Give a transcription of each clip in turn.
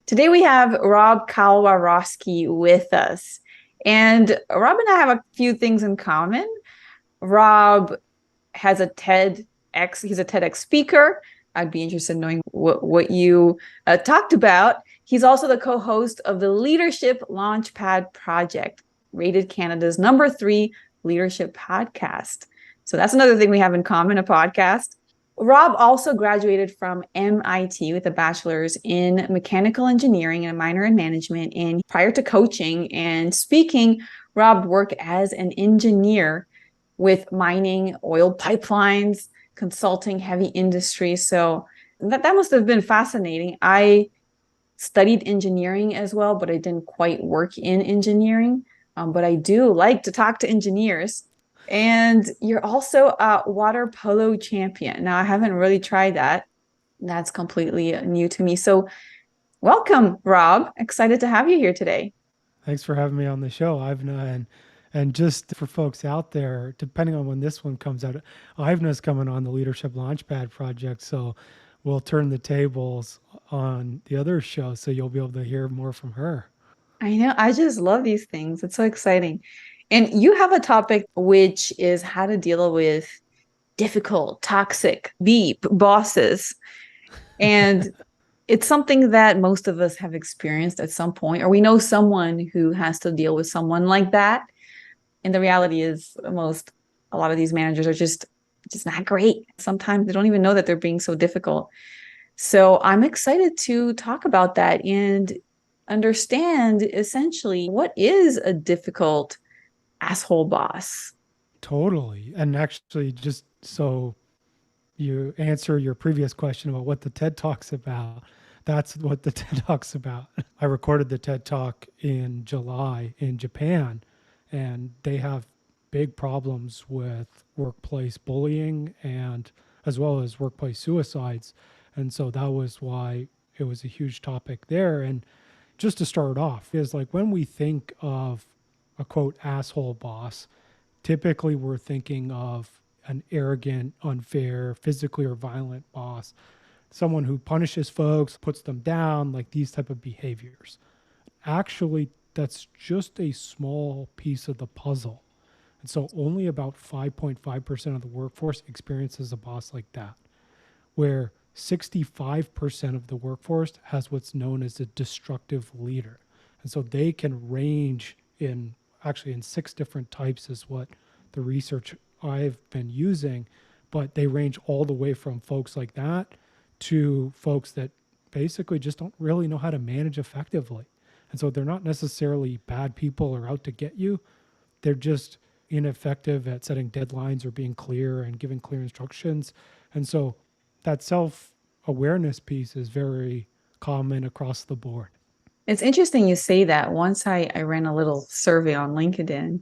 Today we have Rob Kalwarowsky with us. And Rob and I have a few things in common. Rob has a TEDx, he's a TEDx speaker. I'd be interested in knowing what you talked about. He's also the co-host of the Leadership Launchpad Project, rated Canada's #3 leadership podcast. So that's another thing we have in common, a podcast. Rob also graduated from MIT with a bachelor's in mechanical engineering and a minor in management. And prior to coaching and speaking, Rob worked as an engineer with mining, oil pipelines, consulting, heavy industry. So that must have been fascinating. I studied engineering as well, but I didn't quite work in engineering. But I do like to talk to engineers. And you're also a water polo champion. Now, I haven't really tried that. That's completely new to me. So, welcome, Rob. Excited to have you here today. Thanks for having me on the show, Ivna. And just for folks out there, depending on when this one comes out, Ivna's coming on the Leadership Launchpad project. So we'll turn the tables on the other show. So you'll be able to hear more from her. I know. I just love these things. It's so exciting. And you have a topic which is how to deal with difficult, toxic, beep bosses. And it's something that most of us have experienced at some point, or we know someone who has to deal with someone like that. And the reality is a lot of these managers are just not great. Sometimes they don't even know that they're being so difficult. So I'm excited to talk about that and understand essentially what is a difficult asshole boss. Totally. And actually, just so you answer your previous question about what the TED Talk's about, that's what the TED Talk's about. I recorded the TED Talk in July in Japan, and they have big problems with workplace bullying and as well as workplace suicides. And so that was why it was a huge topic there. And just to start off, is like when we think of a quote asshole boss, typically we're thinking of an arrogant, unfair, physically or violent boss, someone who punishes folks, puts them down, like these type of behaviors. Actually, that's just a small piece of the puzzle. And so only about 5.5% of the workforce experiences a boss like that, where 65% of the workforce has what's known as a destructive leader. And so they can range in actually in 6 different types is what the research I've been using, but they range all the way from folks like that to folks that basically just don't really know how to manage effectively. And so they're not necessarily bad people or out to get you. They're just ineffective at setting deadlines or being clear and giving clear instructions. And so that self-awareness piece is very common across the board. It's interesting you say that. Once I ran a little survey on LinkedIn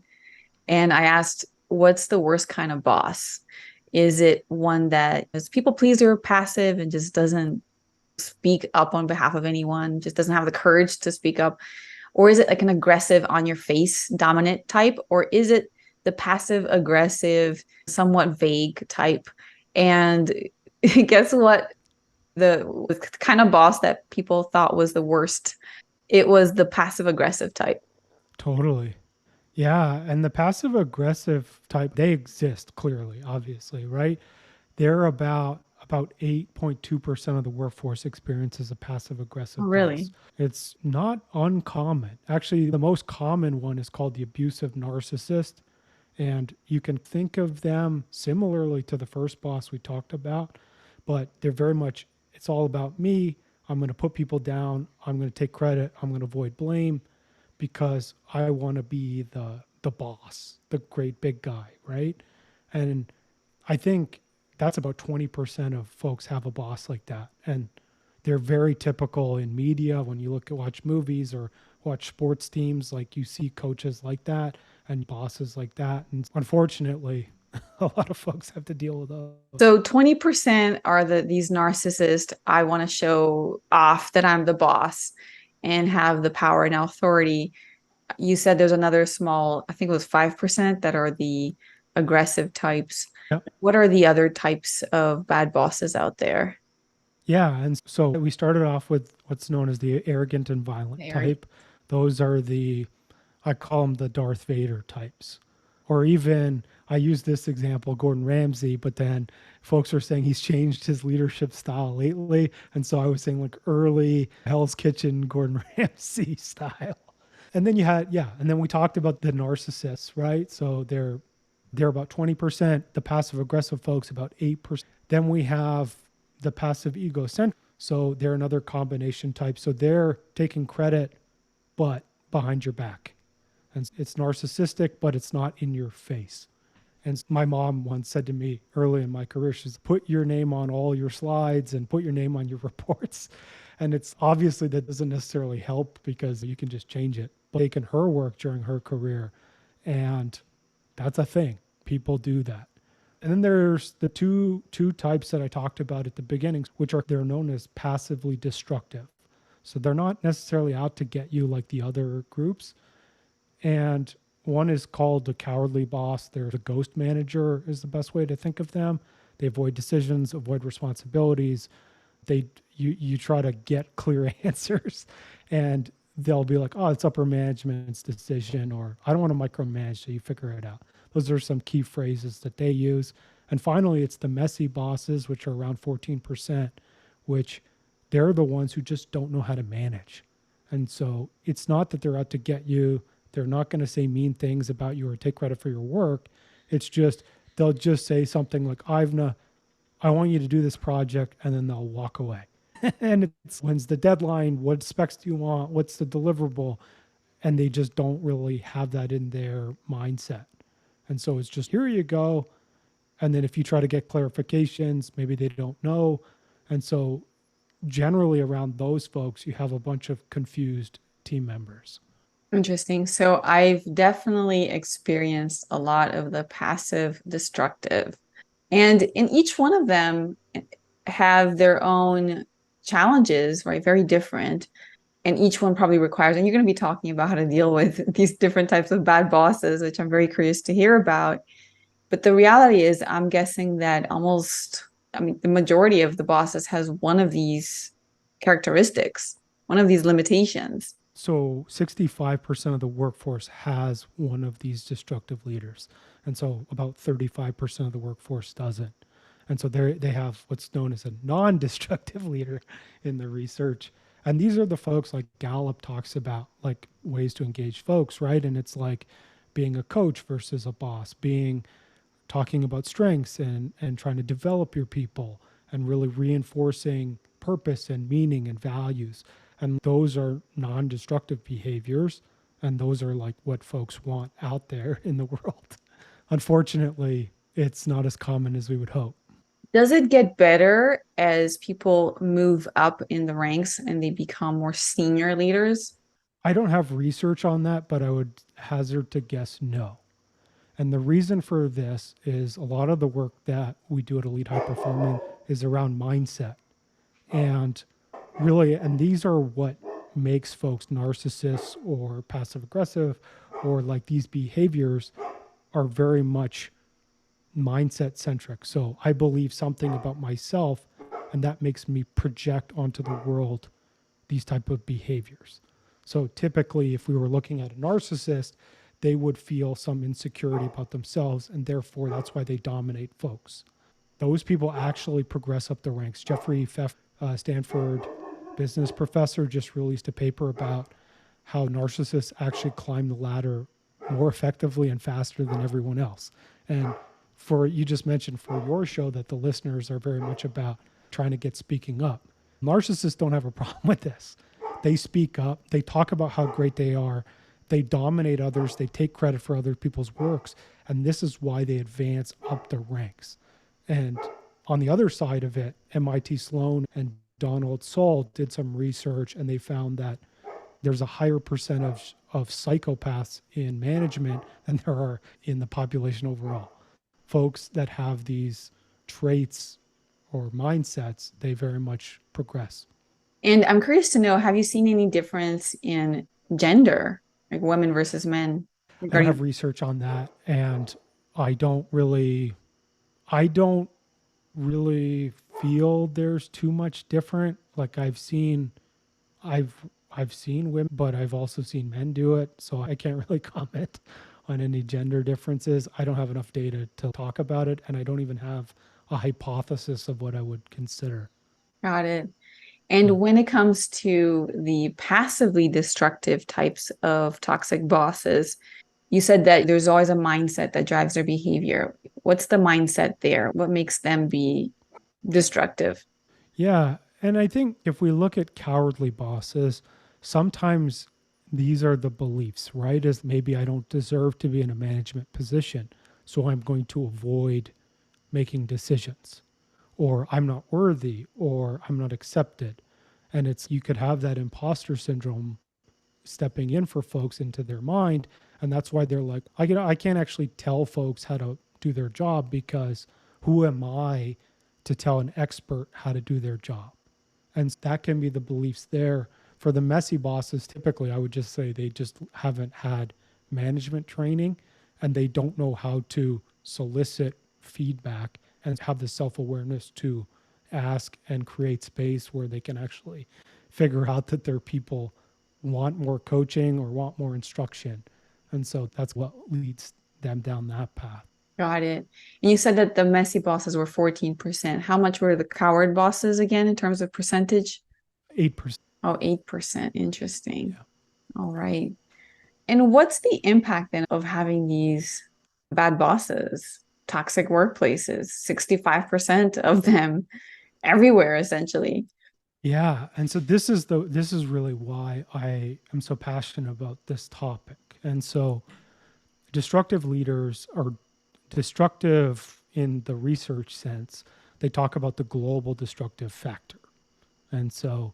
and I asked, what's the worst kind of boss? Is it one that is people pleaser, passive, and just doesn't speak up on behalf of anyone, just doesn't have the courage to speak up? Or is it like an aggressive, on your face, dominant type? Or is it the passive aggressive, somewhat vague type? And guess what? The kind of boss that people thought was the worst, it was the passive aggressive type. Totally. Yeah. And the passive aggressive type, they exist clearly, obviously, right? They're about 8.2% of the workforce experiences a passive Oh, aggressive really? boss. It's not uncommon. Actually, the most common one is called the abusive narcissist. And you can think of them similarly to the first boss we talked about, but they're very much, it's all about me. I'm going to put people down. I'm going to take credit. I'm going to avoid blame because I want to be the boss, the great big guy, right? And I think that's about 20% of folks have a boss like that. And they're very typical in media when you look at watch movies or watch sports teams, like you see coaches like that and bosses like that. And unfortunately, a lot of folks have to deal with those. So 20% are these narcissists. I want to show off that I'm the boss and have the power and authority. You said there's another small, I think it was 5% that are the aggressive types. Yep. What are the other types of bad bosses out there? Yeah. And so we started off with what's known as the arrogant and violent Very. type. Those are I call them the Darth Vader types. Or even, I use this example, Gordon Ramsay, but then folks are saying he's changed his leadership style lately. And so I was saying like early Hell's Kitchen Gordon Ramsay style. And then and then we talked about the narcissists, right? So they're about 20%, the passive aggressive folks about 8%. Then we have the passive egocentric. So they're another combination type. So they're taking credit, but behind your back. And it's narcissistic, but it's not in your face. And my mom once said to me early in my career, she's put your name on all your slides and put your name on your reports. And it's obviously that doesn't necessarily help because you can just change it. But taken her work during her career, and that's a thing. People do that. And then there's the two types that I talked about at the beginning, which are they're known as passively destructive. So they're not necessarily out to get you like the other groups. And one is called the cowardly boss. They're the ghost manager is the best way to think of them. They avoid decisions, avoid responsibilities. You try to get clear answers, and they'll be like, "Oh, it's upper management's decision," or "I don't want to micromanage, so you figure it out." Those are some key phrases that they use. And finally, it's the messy bosses, which are around 14%, which they're the ones who just don't know how to manage. And so it's not that they're out to get you. They're not going to say mean things about you or take credit for your work. It's just they'll just say something like, "Ivna, I want you to do this project," and then they'll walk away. And it's when's the deadline? What specs do you want? What's the deliverable? And they just don't really have that in their mindset. And so it's just here you go. And then if you try to get clarifications, maybe they don't know. And so generally around those folks, you have a bunch of confused team members. Interesting. So I've definitely experienced a lot of the passive destructive. And in each one of them have their own challenges, right? Very different. And each one probably requires, and you're going to be talking about how to deal with these different types of bad bosses, which I'm very curious to hear about. But the reality is, I'm guessing that I mean, the majority of the bosses has one of these characteristics, one of these limitations. So 65% of the workforce has one of these destructive leaders. And so about 35% of the workforce doesn't. And so they have what's known as a non-destructive leader in the research. And these are the folks like Gallup talks about, like ways to engage folks, right? And it's like being a coach versus a boss, being talking about strengths and trying to develop your people and really reinforcing purpose and meaning and values. And those are non-destructive behaviors, and those are like what folks want out there in the world. Unfortunately, it's not as common as we would hope. Does it get better as people move up in the ranks and they become more senior leaders? I don't have research on that, but I would hazard to guess no. And the reason for this is a lot of the work that we do at Elite High Performing is around mindset. And really, and these are what makes folks narcissists or passive aggressive or like these behaviors are very much mindset centric. So I believe something about myself, and that makes me project onto the world these type of behaviors. So typically, if we were looking at a narcissist, they would feel some insecurity about themselves, and therefore that's why they dominate folks. Those people actually progress up the ranks. Jeffrey Pfeffer, Stanford business professor, just released a paper about how narcissists actually climb the ladder more effectively and faster than everyone else. And for you just mentioned for your show that the listeners are very much about trying to get speaking up. Narcissists don't have a problem with this. They speak up, they talk about how great they are, they dominate others, they take credit for other people's works, and this is why they advance up the ranks. And on the other side of it, MIT Sloan and Donald Saul did some research, and they found that there's a higher percentage of psychopaths in management than there are in the population overall. Folks that have these traits or mindsets, they very much progress. And I'm curious to know, have you seen any difference in gender, like women versus men I don't have regarding? research on that, and I don't really, I don't really feel there's too much different. Like I've seen I've I've seen women, but I've also seen men do it, so I can't really comment on any gender differences. I don't have enough data to talk about it, and I don't even have a hypothesis of what I would consider. Got it. Yeah. And when it comes to the passively destructive types of toxic bosses, you said that there's always a mindset that drives their behavior. What's the mindset there? What makes them be destructive? Yeah, and I think if we look at cowardly bosses, sometimes these are the beliefs, right? As maybe I don't deserve to be in a management position, so I'm going to avoid making decisions, or I'm not worthy, or I'm not accepted. And it's you could have that imposter syndrome stepping in for folks into their mind, and that's why they're like, I can't actually tell folks how to do their job because who am I to tell an expert how to do their job? And that can be the beliefs there. For the messy bosses, typically, I would just say they just haven't had management training and they don't know how to solicit feedback and have the self awareness to ask and create space where they can actually figure out that their people want more coaching or want more instruction. And so that's what leads them down that path. Got it. And you said that the messy bosses were 14%. How much were the coward bosses again in terms of percentage? 8%. Oh, 8%. Interesting. Yeah. All right. And what's the impact then of having these bad bosses, toxic workplaces, 65% of them everywhere, essentially? Yeah, and so this is really why I am so passionate about this topic. And so destructive leaders are destructive in the research sense. They talk about the global destructive factor. And so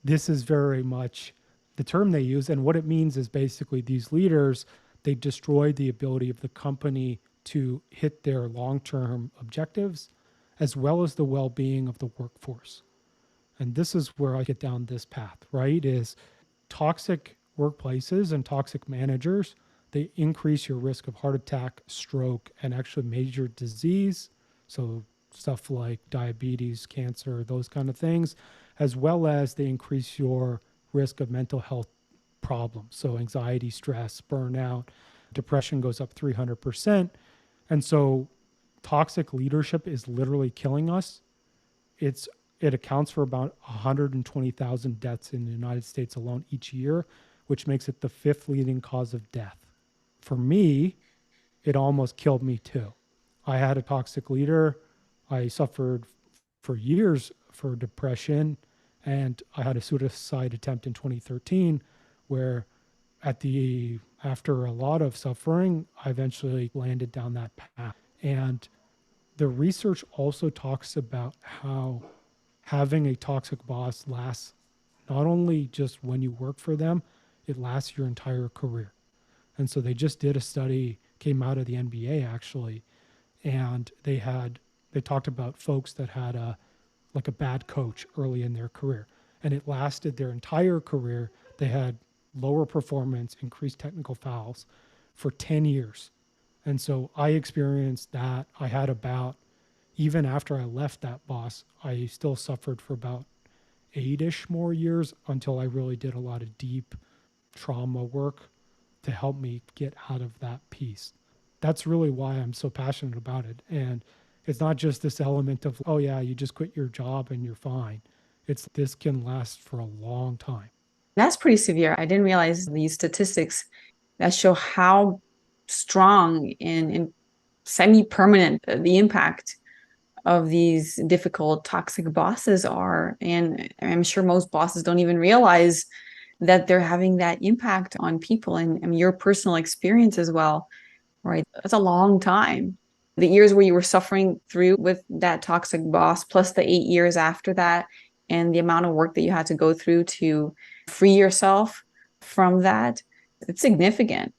this is very much the term they use, and what it means is basically these leaders, they destroy the ability of the company to hit their long-term objectives as well as the well-being of the workforce. And this is where I get down this path, right? Is toxic workplaces and toxic managers, they increase your risk of heart attack, stroke, and actually major disease. So stuff like diabetes, cancer, those kind of things, as well as they increase your risk of mental health problems. So anxiety, stress, burnout, depression goes up 300%. And so toxic leadership is literally killing us. It's it accounts for about 120,000 deaths in the United States alone each year, which makes it the fifth leading cause of death. For me, it almost killed me too. I had a toxic leader. I suffered for years for depression, and I had a suicide attempt in 2013 where at the after a lot of suffering, I eventually landed down that path. And the research also talks about how having a toxic boss lasts not only just when you work for them, it lasts your entire career. And so they just did a study, came out of the NBA actually, and they talked about folks that had a bad coach early in their career, and it lasted their entire career. They had lower performance, increased technical fouls for 10 years. And so I experienced that. I had about even after I left that boss, I still suffered for about 8-ish more years until I really did a lot of deep trauma work to help me get out of that piece. That's really why I'm so passionate about it. And it's not just this element of, oh, yeah, you just quit your job and you're fine. It's this can last for a long time. That's pretty severe. I didn't realize these statistics that show how strong and semi-permanent the impact of these difficult toxic bosses are. And I'm sure most bosses don't even realize that they're having that impact on people, and your personal experience as well, right? That's a long time. The years where you were suffering through with that toxic boss, plus the 8 years after that, and the amount of work that you had to go through to free yourself from that, it's significant.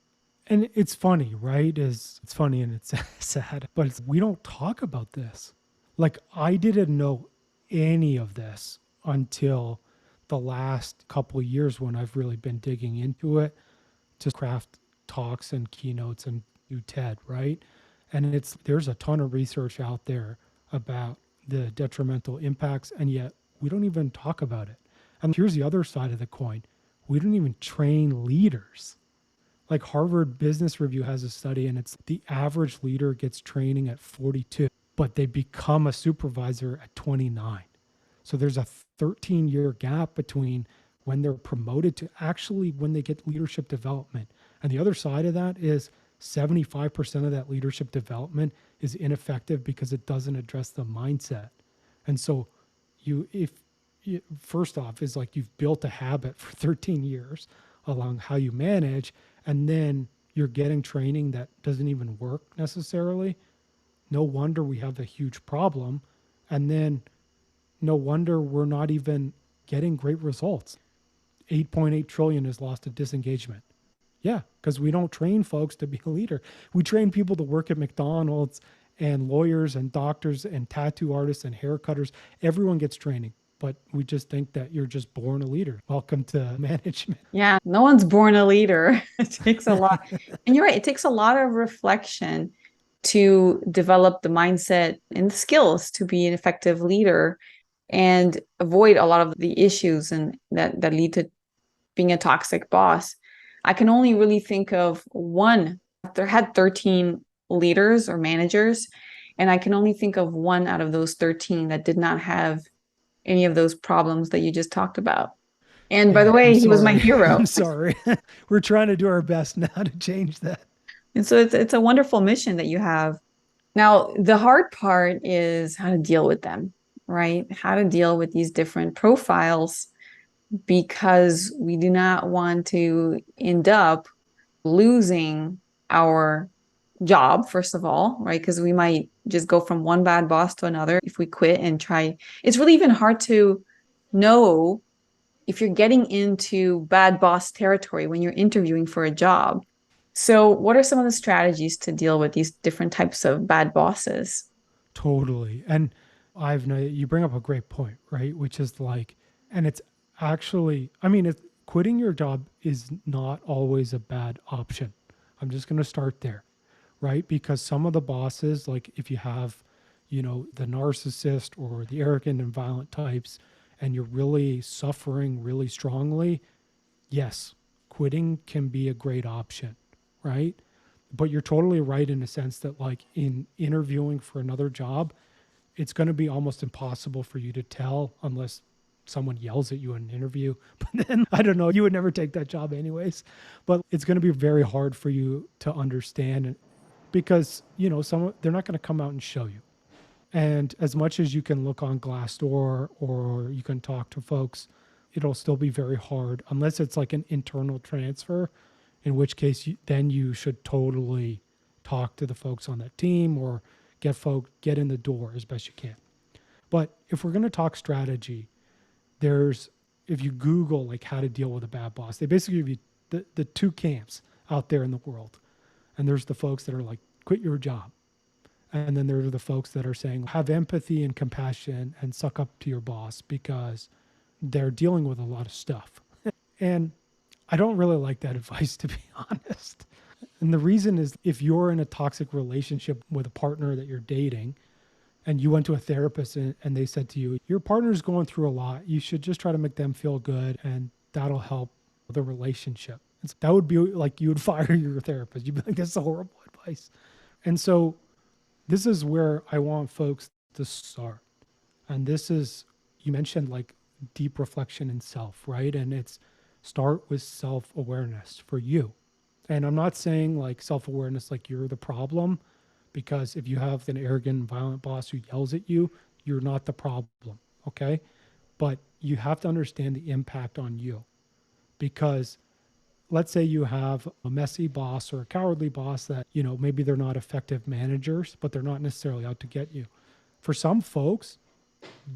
And it's funny, right? It's funny and it's sad, but we don't talk about this. Like I didn't know any of this until the last couple of years when I've really been digging into it to craft talks and keynotes and do TED, right? And there's a ton of research out there about the detrimental impacts, and yet we don't even talk about it. And here's the other side of the coin. We don't even train leaders. Like Harvard Business Review has a study, and it's the average leader gets training at 42, but they become a supervisor at 29. So there's a 13-year gap between when they're promoted to actually when they get leadership development. And the other side of that is 75% of that leadership development is ineffective because it doesn't address the mindset. And so if first off is like you've built a habit for 13 years along how you manage, and then you're getting training that doesn't even work necessarily. No wonder we have a huge problem. And then no wonder we're not even getting great results. 8.8 trillion is lost to disengagement. Yeah, because we don't train folks to be a leader. We train people to work at McDonald's, and lawyers and doctors and tattoo artists and hair cutters. Everyone gets training, but we just think that you're just born a leader. Welcome to management. Yeah, no one's born a leader. It takes a lot. And you're right, it takes a lot of reflection to develop the mindset and the skills to be an effective leader and avoid a lot of the issues and that lead to being a toxic boss. I can only really think of one. There had 13 leaders or managers, and I can only think of one out of those 13 that did not have any of those problems that you just talked about. And by the Yeah, I'm way, he was my sorry. hero. I'm sorry. We're trying to do our best now to change that. And so it's a wonderful mission that you have. Now, the hard part is how to deal with them, right? How to deal with these different profiles because we do not want to end up losing our job, first of all, right? Because we might just go from one bad boss to another if we quit and try. It's really even hard to know if you're getting into bad boss territory when you're interviewing for a job. So, what are some of the strategies to deal with these different types of bad bosses? Totally. And you bring up a great point, right? Which is like, and it's actually, I mean, quitting your job is not always a bad option. I'm just going to start there, right? Because some of the bosses, like if you have, the narcissist or the arrogant and violent types, and you're really suffering really strongly, yes, quitting can be a great option, right? But you're totally right in the sense that, like, in interviewing for another job, it's going to be almost impossible for you to tell unless someone yells at you in an interview. But then, I don't know, you would never take that job anyways. But it's going to be very hard for you to understand because, they're not going to come out and show you. And as much as you can look on Glassdoor or you can talk to folks, it'll still be very hard unless it's like an internal transfer, in which case then you should totally talk to the folks on that team or get in the door as best you can. But if we're going to talk strategy, if you Google like how to deal with a bad boss, they basically give you the two camps out there in the world. And there's the folks that are like, quit your job. And then there are the folks that are saying, have empathy and compassion and suck up to your boss because they're dealing with a lot of stuff. And I don't really like that advice, to be honest. And the reason is if you're in a toxic relationship with a partner that you're dating and you went to a therapist and they said to you, your partner's going through a lot, you should just try to make them feel good and that'll help the relationship. That would be like you would fire your therapist. You'd be like, that's a horrible advice. And so this is where I want folks to start. And this is, you mentioned like deep reflection in self, right? And it's start with self-awareness for you. And I'm not saying like self-awareness like you're the problem, because if you have an arrogant, violent boss who yells at you, you're not the problem, okay? But you have to understand the impact on you. Because let's say you have a messy boss or a cowardly boss that, maybe they're not effective managers, but they're not necessarily out to get you. For some folks,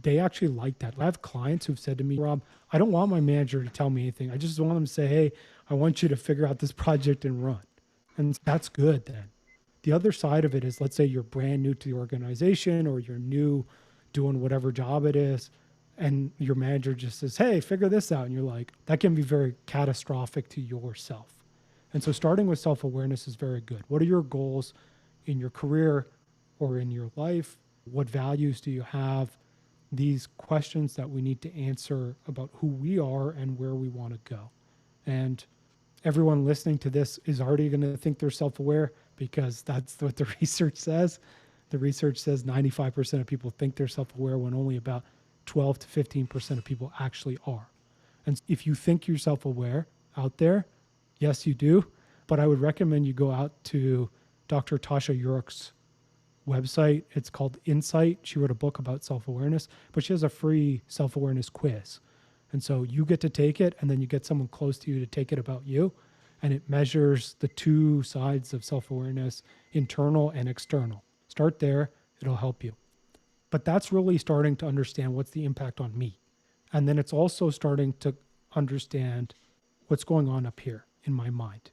they actually like that. I have clients who've said to me, Rob, I don't want my manager to tell me anything. I just want them to say, hey, I want you to figure out this project and run. And that's good then. The other side of it is, let's say you're brand new to the organization or you're new doing whatever job it is, and your manager just says, hey, figure this out. And you're like, that can be very catastrophic to yourself. And so starting with self-awareness is very good. What are your goals in your career or in your life? What values do you have? these questions that we need to answer about who we are and where we want to go. And everyone listening to this is already going to think they're self aware because that's what the research says. The research says 95% of people think they're self aware when only about 12 to 15% of people actually are. And if you think you're self aware out there, yes, you do. But I would recommend you go out to Dr. Tasha Yurick's website. It's called Insight. She wrote a book about self awareness, but she has a free self awareness quiz. And so you get to take it, and then you get someone close to you to take it about you. And it measures the two sides of self awareness, internal and external. Start there, it'll help you. But that's really starting to understand what's the impact on me. And then it's also starting to understand what's going on up here in my mind.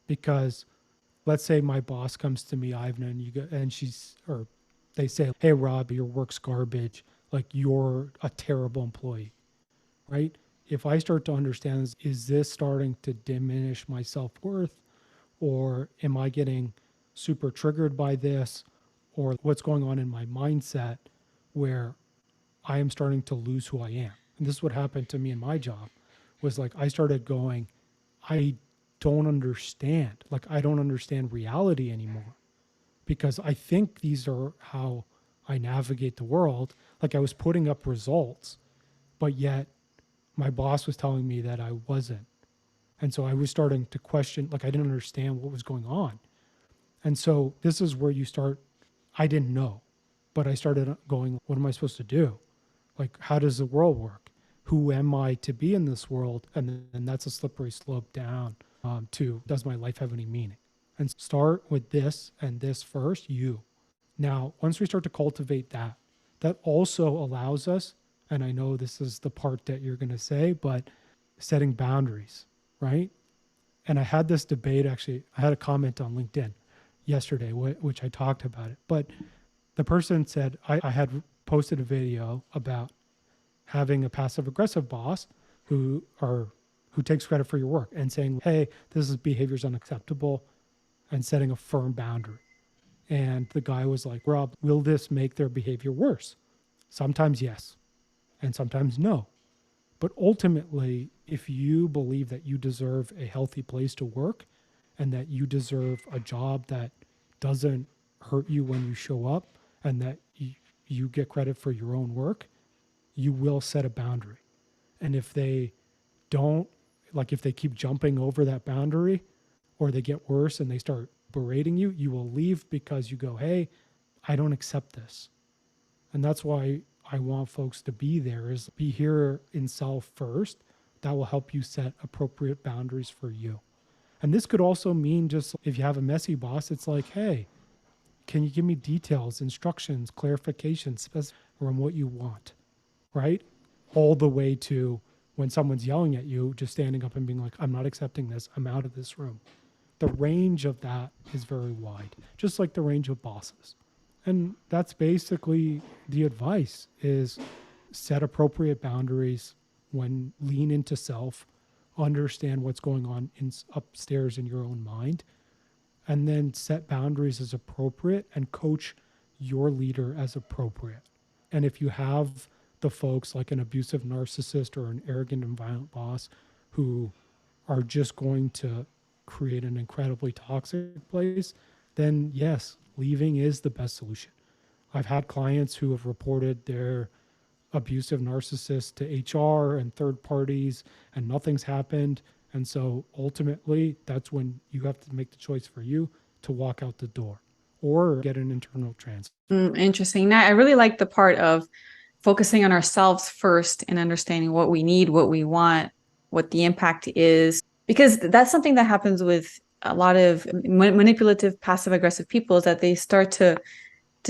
Because let's say my boss comes to me, Ivan, and they say, "Hey, Rob, your work's garbage. Like, you're a terrible employee," right? If I start to understand, is this starting to diminish my self worth, or am I getting super triggered by this, or what's going on in my mindset where I am starting to lose who I am? And this is what happened to me in my job. Was like I started going, I don't understand. Like, I don't understand reality anymore because I think these are how I navigate the world. Like, I was putting up results, but yet my boss was telling me that I wasn't. And so I was starting to question, like, I didn't understand what was going on. And so this is where you start. I didn't know, but I started going, what am I supposed to do? Like, how does the world work? Who am I to be in this world? And then that's a slippery slope down to, does my life have any meaning? And start with this and this first, you. Now, once we start to cultivate that, that also allows us, and I know this is the part that you're going to say, but setting boundaries, right? And I had this debate, actually, I had a comment on LinkedIn yesterday, which I talked about it. But the person said, I had posted a video about having a passive aggressive boss who takes credit for your work and saying, hey, this is behavior is unacceptable, and setting a firm boundary. And the guy was like, Rob, will this make their behavior worse? Sometimes yes, and sometimes no. But ultimately, if you believe that you deserve a healthy place to work and that you deserve a job that doesn't hurt you when you show up and that you get credit for your own work, you will set a boundary. And if they don't, like, if they keep jumping over that boundary or they get worse and they start berating you, you will leave because you go, hey, I don't accept this. And that's why I want folks to be there, is be here in self first. That will help you set appropriate boundaries for you. And this could also mean, just if you have a messy boss, it's like, hey, can you give me details, instructions, clarifications from what you want, right? All the way to when someone's yelling at you, just standing up and being like, I'm not accepting this. I'm out of this room. The range of that is very wide, just like the range of bosses. And that's basically the advice, is set appropriate boundaries, when lean into self, understand what's going on upstairs in your own mind, and then set boundaries as appropriate and coach your leader as appropriate. And if you have the folks like an abusive narcissist or an arrogant and violent boss who are just going to create an incredibly toxic place, then yes, leaving is the best solution. I've had clients who have reported their abusive narcissist to HR and third parties, and nothing's happened. And so ultimately, that's when you have to make the choice for you to walk out the door or get an internal transfer. Interesting. Now, I really like the part of focusing on ourselves first and understanding what we need, what we want, what the impact is, because that's something that happens with a lot of manipulative, passive aggressive people, is that they start to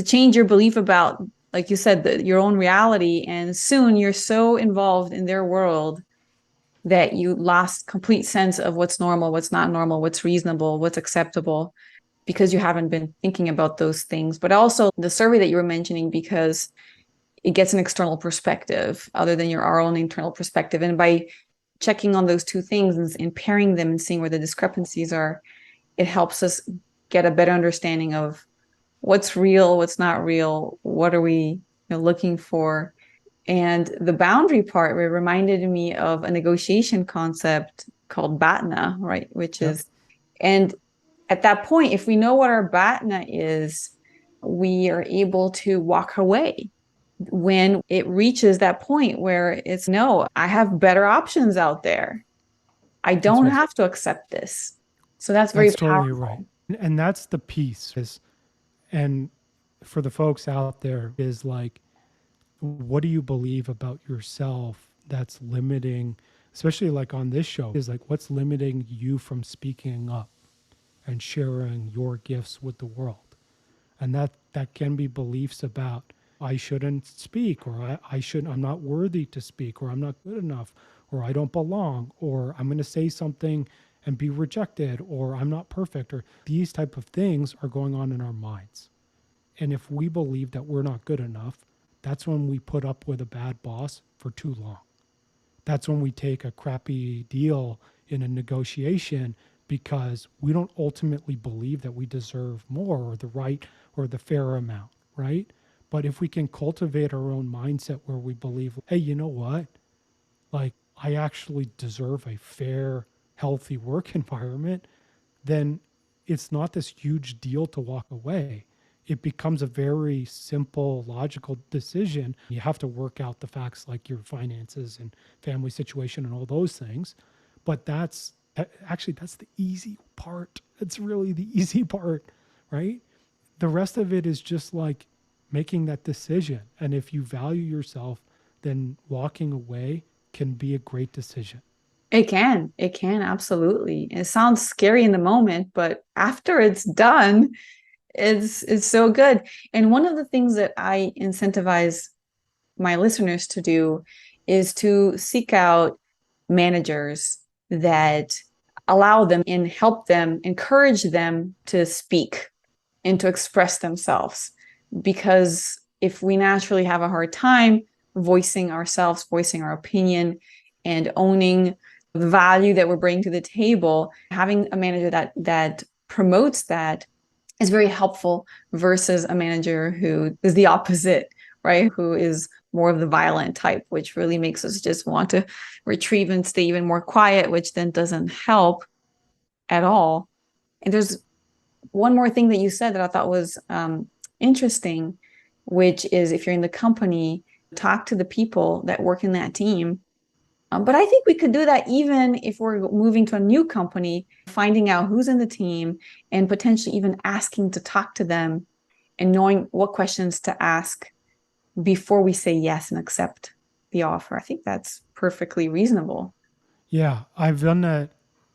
change your belief about, like you said, your own reality. And soon you're so involved in their world that you lost complete sense of what's normal, what's not normal, what's reasonable, what's acceptable, because you haven't been thinking about those things. But also the survey that you were mentioning, because it gets an external perspective other than our own internal perspective. And by checking on those two things and pairing them and seeing where the discrepancies are, it helps us get a better understanding of what's real, what's not real, what are we looking for. And the boundary part reminded me of a negotiation concept called BATNA, right? Which Yep. is, and at that point, if we know what our BATNA is, we are able to walk away when it reaches that point where it's no, I have better options out there. I That's don't right. have to accept this. So that's very That's totally right. powerful. And that's the piece is, and for the folks out there is like, what do you believe about yourself that's limiting, especially like on this show, is like what's limiting you from speaking up and sharing your gifts with the world? And that can be beliefs about I shouldn't speak, or I shouldn't, I'm not worthy to speak, or I'm not good enough, or I don't belong, or I'm going to say something and be rejected, or I'm not perfect, or these type of things are going on in our minds. And if we believe that we're not good enough, that's when we put up with a bad boss for too long. That's when we take a crappy deal in a negotiation because we don't ultimately believe that we deserve more or the right or the fair amount, right? But if we can cultivate our own mindset where we believe, hey, you know what? Like, I actually deserve a fair, healthy work environment, then it's not this huge deal to walk away. It becomes a very simple, logical decision. You have to work out the facts like your finances and family situation and all those things. But actually, that's the easy part. It's really the easy part, right? The rest of it is just like making that decision. And if you value yourself, then walking away can be a great decision. It can. It can, absolutely. It sounds scary in the moment, but after it's done, it's so good. And one of the things that I incentivize my listeners to do is to seek out managers that allow them and help them, encourage them to speak and to express themselves. Because if we naturally have a hard time voicing ourselves, voicing our opinion, and owning the value that we're bringing to the table, having a manager that promotes that is very helpful versus a manager who is the opposite, right? Who is more of the violent type, which really makes us just want to retrieve and stay even more quiet, which then doesn't help at all. And there's one more thing that you said that I thought was interesting, which is if you're in the company, talk to the people that work in that team. But I think we could do that even if we're moving to a new company, finding out who's in the team and potentially even asking to talk to them and knowing what questions to ask before we say yes and accept the offer. I think that's perfectly reasonable. Yeah, I've done that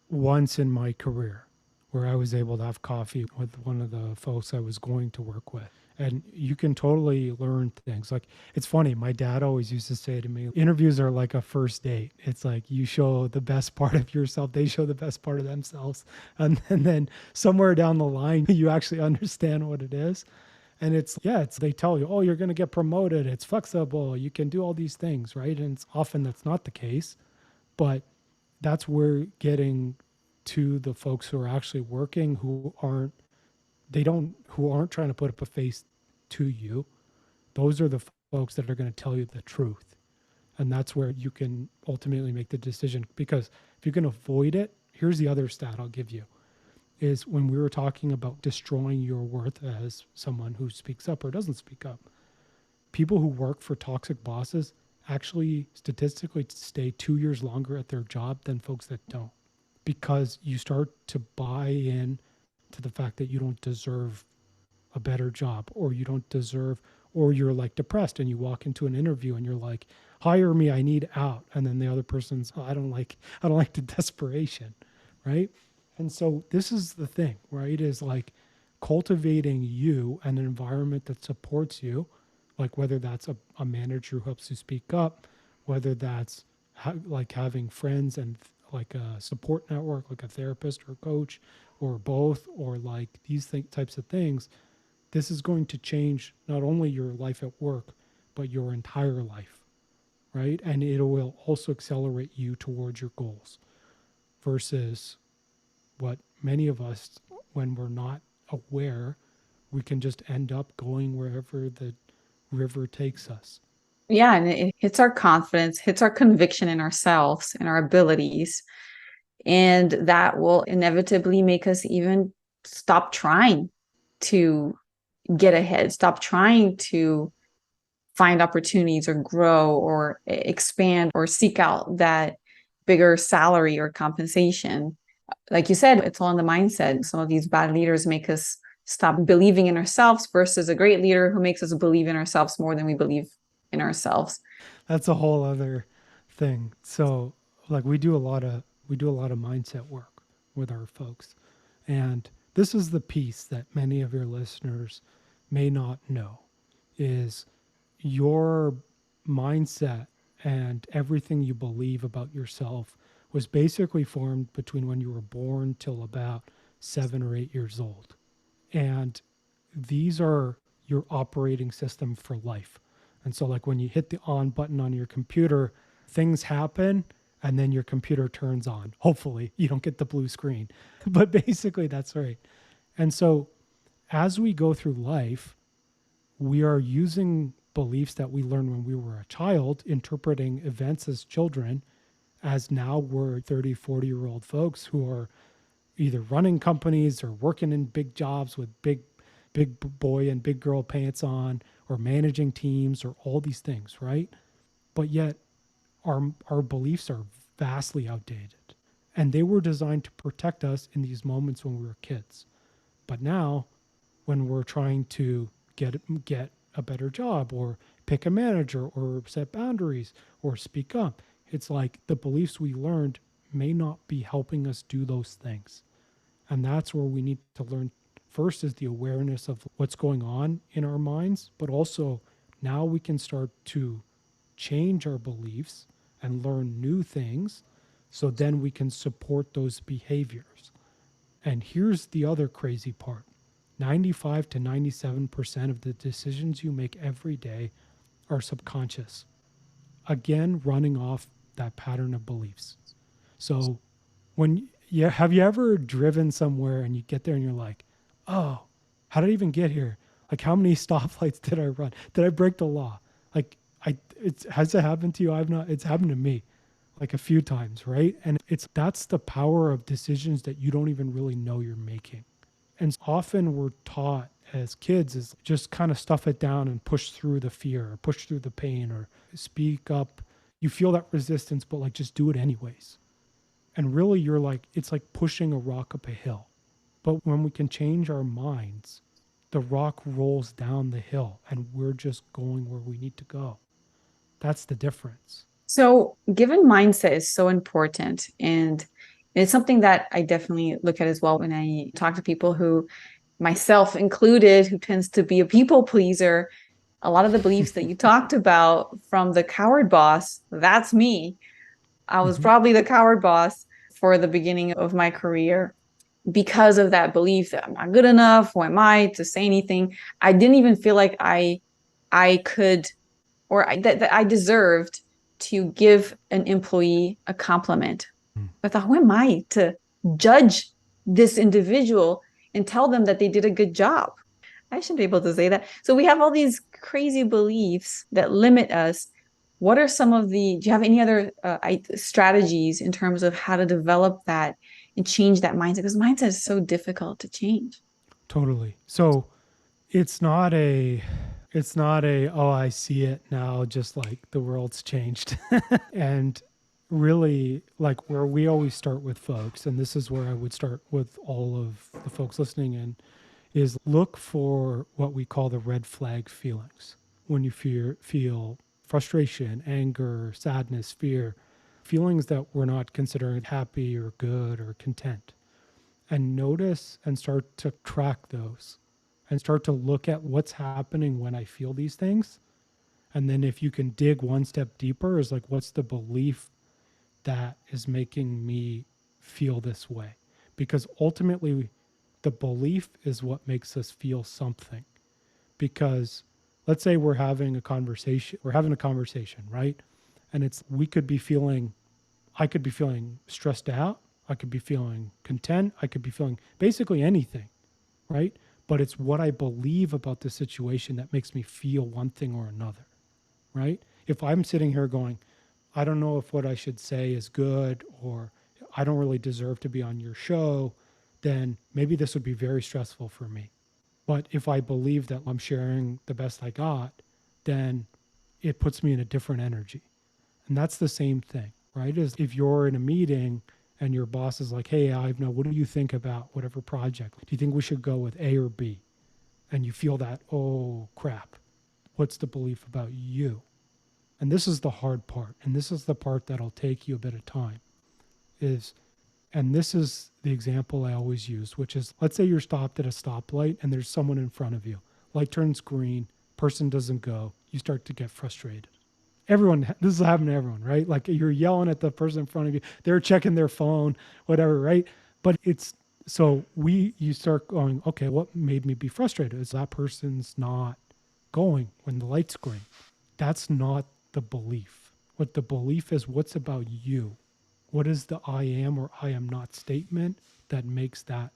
once in my career where I was able to have coffee with one of the folks I was going to work with. And you can totally learn things. Like, it's funny, my dad always used to say to me, interviews are like a first date. It's like you show the best part of yourself, they show the best part of themselves. And then somewhere down the line, you actually understand what it is. And they tell you, oh, you're going to get promoted. It's flexible. You can do all these things, right? And it's often that's not the case. But that's where getting to the folks who are actually working who aren't trying to put up a face to you. Those are the folks that are going to tell you the truth. And that's where you can ultimately make the decision. Because if you can avoid it, here's the other stat I'll give you is when we were talking about destroying your worth as someone who speaks up or doesn't speak up, people who work for toxic bosses actually statistically stay 2 years longer at their job than folks that don't, because you start to buy in to the fact that you don't deserve a better job, or you don't deserve, or you're like depressed and you walk into an interview and you're like, hire me, I need out. And then the other person's, oh, I don't like the desperation. Right. And so this is the thing, right? Is like cultivating you and an environment that supports you, like whether that's a manager who helps you speak up, whether that's like having friends and like a support network, like a therapist or a coach, or both, or like types of things. This is going to change not only your life at work, but your entire life, right? And it will also accelerate you towards your goals versus what many of us, when we're not aware, we can just end up going wherever the river takes us. Yeah, and it hits our confidence, hits our conviction in ourselves and our abilities. And that will inevitably make us even stop trying to get ahead, stop trying to find opportunities or grow or expand or seek out that bigger salary or compensation. Like you said, it's all in the mindset. Some of these bad leaders make us stop believing in ourselves versus a great leader who makes us believe in ourselves more than we believe in ourselves. That's a whole other thing. So like we do a lot of mindset work with our folks. And this is the piece that many of your listeners may not know is your mindset and everything you believe about yourself was basically formed between when you were born till about 7 or 8 years old. And these are your operating system for life. And so, like when you hit the on button on your computer, things happen and then your computer turns on. Hopefully, you don't get the blue screen, but basically, that's right. And so, as we go through life, we are using beliefs that we learned when we were a child, interpreting events as children, as now we're 30, 40-year-old folks who are either running companies or working in big jobs with big boy and big girl pants on, or managing teams, or all these things, right? But yet our beliefs are vastly outdated. And they were designed to protect us in these moments when we were kids. But now when we're trying to get a better job or pick a manager or set boundaries or speak up, it's like the beliefs we learned may not be helping us do those things. And that's where we need to learn first is the awareness of what's going on in our minds, but also now we can start to change our beliefs and learn new things so then we can support those behaviors. And here's the other crazy part: 95 to 97% of the decisions you make every day are subconscious. Again, running off that pattern of beliefs. So when you have you ever driven somewhere and you get there and you're like, oh, how did I even get here? Like, how many stoplights did I run? Did I break the law? Like, it's has it happened to you? I've not. It's happened to me like a few times, right? And it's that's the power of decisions that you don't even really know you're making. And often we're taught as kids is just kind of stuff it down and push through the fear or push through the pain or speak up. You feel that resistance, but like just do it anyways. And really, you're like, it's like pushing a rock up a hill. But when we can change our minds, the rock rolls down the hill and we're just going where we need to go. That's the difference. So, given mindset is so important, and it's something that I definitely look at as well when I talk to people who, myself included, who tends to be a people pleaser. A lot of the beliefs that you talked about from the coward boss, that's me. I was Mm-hmm. probably the coward boss for the beginning of my career because of that belief that I'm not good enough. Who am I to say anything? I didn't even feel like I could that I deserved to give an employee a compliment. I thought, who am I to judge this individual and tell them that they did a good job? I shouldn't be able to say that. So we have all these crazy beliefs that limit us. What are some of do you have any other strategies in terms of how to develop that and change that mindset? Because mindset is so difficult to change. Totally. So it's not a, oh, I see it now, just like the world's changed. And really, like where we always start with folks, and this is where I would start with all of the folks listening in, is look for what we call the red flag feelings. When you feel frustration, anger, sadness, fear, feelings that we're not considering happy or good or content. And notice and start to track those and start to look at what's happening when I feel these things. And then if you can dig one step deeper, is like, what's the belief that is making me feel this way? Because ultimately, the belief is what makes us feel something. Because let's say we're having a conversation, right? And it's, I could be feeling stressed out. I could be feeling content. I could be feeling basically anything, right? But it's what I believe about the situation that makes me feel one thing or another, right? If I'm sitting here going, I don't know if what I should say is good, or I don't really deserve to be on your show, then maybe this would be very stressful for me. But if I believe that I'm sharing the best I got, then it puts me in a different energy. And that's the same thing, right? Is if you're in a meeting and your boss is like, hey, Ivna, what do you think about whatever project? Do you think we should go with A or B? And you feel that, oh crap, what's the belief about you? And this is the hard part. And this is the part that'll take you a bit of time is, and this is the example I always use, which is, let's say you're stopped at a stoplight and there's someone in front of you. Light turns green, person doesn't go. You start to get frustrated. Everyone, this is happening to everyone, right? Like you're yelling at the person in front of you. They're checking their phone, whatever, right? But it's, so you start going, okay, what made me be frustrated? Is that person's not going when the light's green. That's not the belief. What the belief is, what's about you? What is the I am or I am not statement that makes that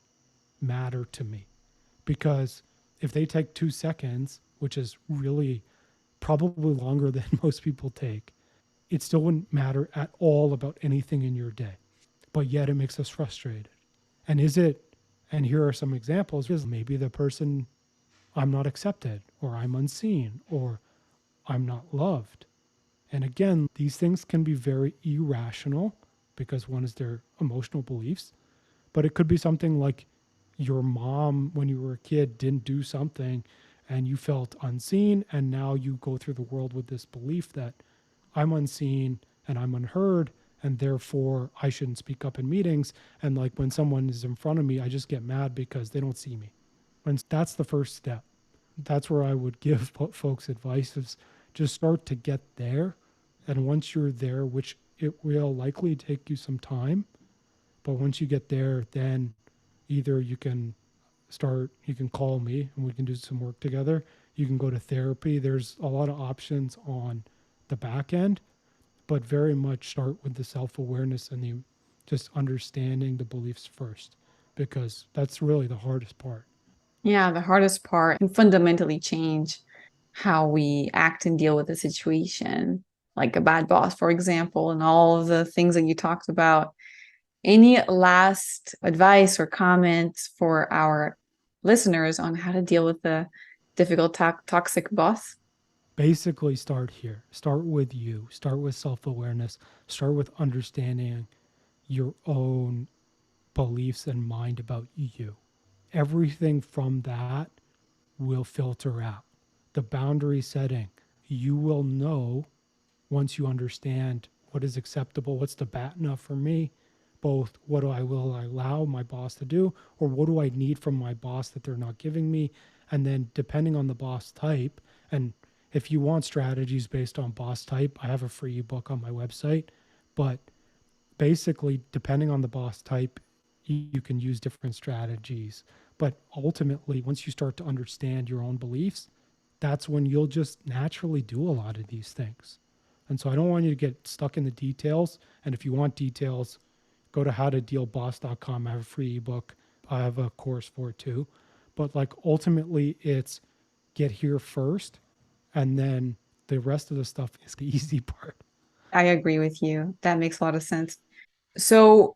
matter to me? Because if they take 2 seconds, which is really probably longer than most people take, it still wouldn't matter at all about anything in your day. But yet it makes us frustrated. And is it, and here are some examples, is maybe the person, I'm not accepted, or I'm unseen, or I'm not loved. And again, these things can be very irrational because one is their emotional beliefs, but it could be something like your mom, when you were a kid, didn't do something and you felt unseen. And now you go through the world with this belief that I'm unseen and I'm unheard. And therefore, I shouldn't speak up in meetings. And like when someone is in front of me, I just get mad because they don't see me. And that's the first step. That's where I would give folks advice is just start to get there. And once you're there, which it will likely take you some time, but once you get there, then either you can you can call me and we can do some work together. You can go to therapy. There's a lot of options on the back end, but very much start with the self-awareness and the just understanding the beliefs first, because that's really the hardest part. Yeah, the hardest part can fundamentally change how we act and deal with the situation, like a bad boss, for example, and all of the things that you talked about. Any last advice or comments for our listeners on how to deal with the difficult, toxic boss? Basically, start here. Start with you. Start with self-awareness. Start with understanding your own beliefs and mind about you. Everything from that will filter out. The boundary setting, you will know once you understand what is acceptable, what's the bat enough for me, both what do I will I allow my boss to do, or what do I need from my boss that they're not giving me. And then depending on the boss type, and if you want strategies based on boss type, I have a free ebook on my website. But basically, depending on the boss type, you can use different strategies. But ultimately, once you start to understand your own beliefs, that's when you'll just naturally do a lot of these things. And so I don't want you to get stuck in the details. And if you want details, go to howtodealboss.com. I have a free ebook. I have a course for it too. But like ultimately, it's get here first, and then the rest of the stuff is the easy part. I agree with you. That makes a lot of sense. So,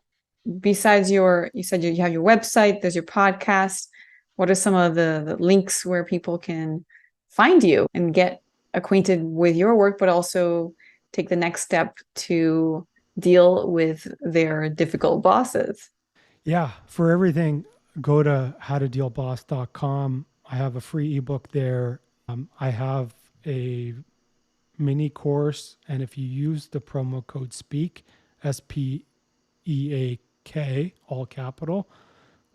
besides you said you have your website, there's your podcast. What are some of the links where people can find you and get acquainted with your work, but also take the next step to deal with their difficult bosses? Yeah, for everything, go to howtodealboss.com. I have a free ebook there. I have a mini course, and if you use the promo code SPEAK, SPEAK, all capital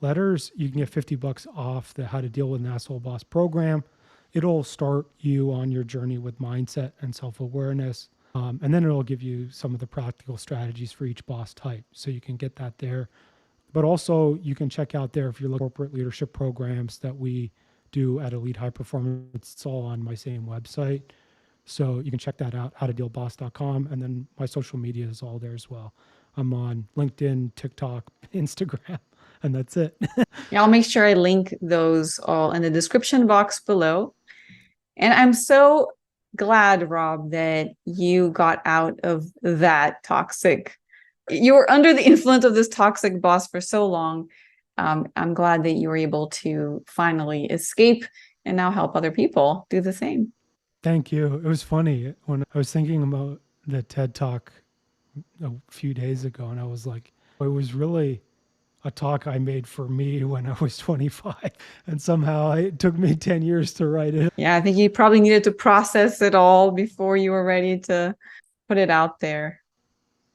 letters, you can get $50 off the How to Deal with an Asshole Boss program. It'll start you on your journey with mindset and self-awareness. And then it'll give you some of the practical strategies for each boss type. So you can get that there. But also you can check out there if you're looking at corporate leadership programs that we do at Elite High Performance. It's all on my same website. So you can check that out, howtodealboss.com. And then my social media is all there as well. I'm on LinkedIn, TikTok, Instagram, and that's it. Yeah, I'll make sure I link those all in the description box below. And I'm so glad, Rob, that you got out of that toxic. You were under the influence of this toxic boss for so long. I'm glad that you were able to finally escape and now help other people do the same. Thank you. It was funny when I was thinking about the TED Talk a few days ago, and I was like, it was really a talk I made for me when I was 25. And somehow it took me 10 years to write it. Yeah, I think you probably needed to process it all before you were ready to put it out there.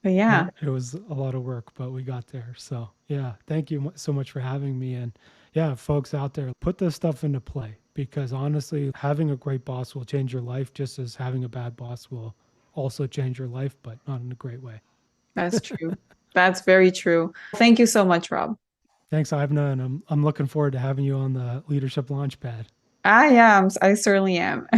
But Yeah, yeah, it was a lot of work, but we got there. So, yeah, thank you so much for having me. And yeah, folks out there, put this stuff into play because honestly, having a great boss will change your life just as having a bad boss will also change your life, but not in a great way. that's true. That's very true. Thank you so much, Rob. Thanks, Ivna. And I'm looking forward to having you on the Leadership Launchpad. I am. I certainly am.